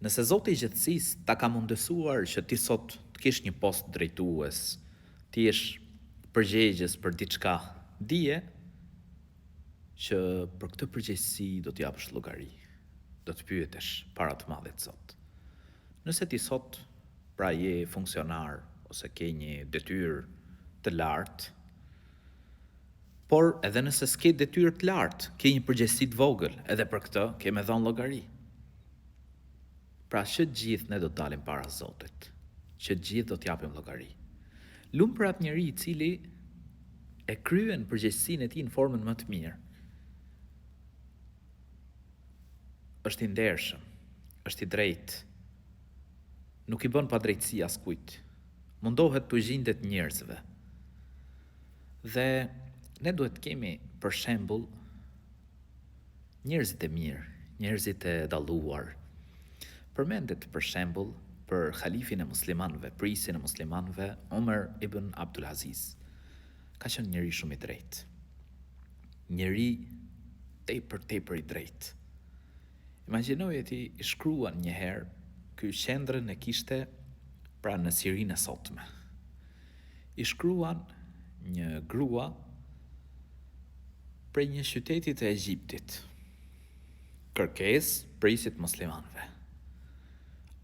Nëse Zoti i gjithësisë ta ka mundësuar që ti sot të kesh një post drejtues, ti jesh përgjegjës për diçka, dije që për këtë përgjegjësi do të japësh llogari. Do të pyetesh para të Madhit Zot. Nëse ti sot pra je funksionar ose ke një detyrë të lartë, por edhe nëse s'ke detyrë të lartë, ke një përgjegjësi të vogël, edhe për këtë ke me dhënë llogari. Pra që gjithë ne do të dalim para Zotit, që gjithë do t'japim llogari. Lumë për atë njeri i cili e kryen përgjegjësinë e tij në formën më të mirë. Është i ndershëm, është i drejtë, nuk i bën padrejtësi askujt, mundohet të gjindet njerëzve. Dhe ne duhet kemi për shembull njerëzit e mirë, njerëzit e dalluar. Përmendet për shembull për halifin e muslimanëve, prisin e muslimanëve, Omer ibn Abdul Aziz. Ka qenë njeri shumë i drejtë. Njeri tepër i drejtë. Imagjinoje ti i shkruan një herë, ky qendrën e kishte pra në Sirinë e sotme. I shkruan një grua prej një qyteti të Egjiptit. Kërkesë prisit muslimanëve.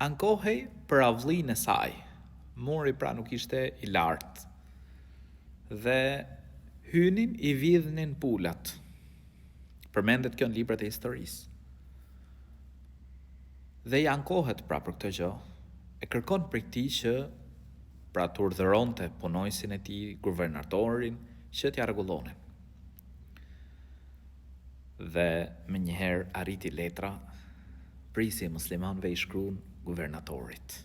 Ankohej për avllinë e saj. Muri pra nuk ishte i lartë. Dhe hynin i vidhnin pulat. Përmendet kjo në librat e historisë. Dhe i ankohet pra për këtë gjë, e kërkon për ti që pra të urdhëronte punojësin e tij, guvernatorin, që t'ja rregullonin. Dhe me njëherë arriti letra, prisi e muslimanëve i shkruan guvernatorit.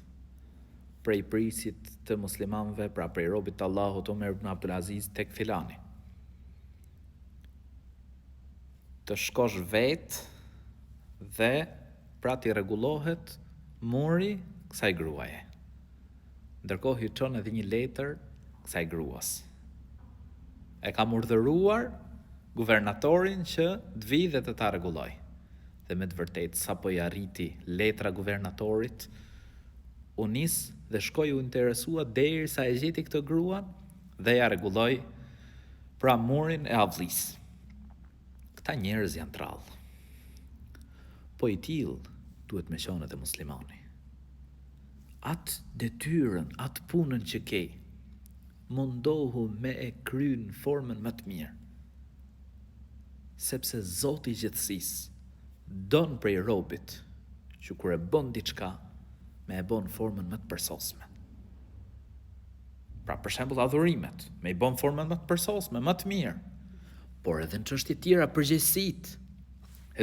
Prej prisit të muslimanëve, pra prej robit të Allahut Omer ibn Abdul Aziz tek filani. Të shkosh vetë dhe pra t'i rregullohet muri kësaj gruaje. Ndërkohë hyçon edhe një letër kësaj gruas. E kam urdhëruar guvernatorin që të vijë dhe të ta rregulloj. Dhe me të vërtetë sapo i arriti letra guvernatorit, u nis dhe shkoi u interesua derisa e gjeti këtë gruan dhe ja rregulloi pra murin e avllisë. Këta njerëz janë trallë. Po i tillë duhet me qenë edhe muslimani. Atë detyrën, atë punën që ke, mundohu me e kry në formën më të mirë. Sepse Zoti i gjithësisë don prej robit që kur e bën diçka, me e bën formën më të përsosme. Pra për shembull adhurimet, me i bën formën më të përsosme, më të mirë. Por edhe në çështje tjera përgjegjësitë,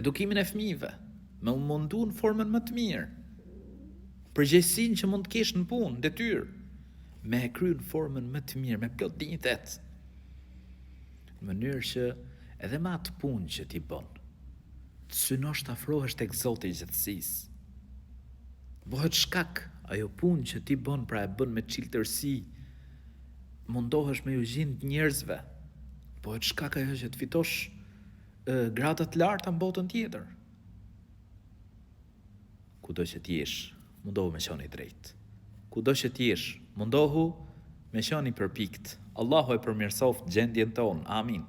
edukimin e fëmijëve, me u mundu në formën më të mirë. Përgjegjësinë që mund të kesh në punë, detyrë, me e kry në formën më të mirë, me plot dinjitet. Në mënyrë që edhe me atë punë që ti bën, të synosh të afrohesh tek Zoti i gjithësisë. Bëhet shkak ajo punë që ti bën, pra e bën me çiltërsi, mundohesh me ju gjind njerëzve. Bëhet shkak ajo që të fitosh grada të larta në botën tjetër. Kudo që t'jesh, mundohu me qenë i drejtë. Kudo që t'jesh, mundohu me qenë i përpikt. Allahu e përmirësoft gjendjen tonë. Amin.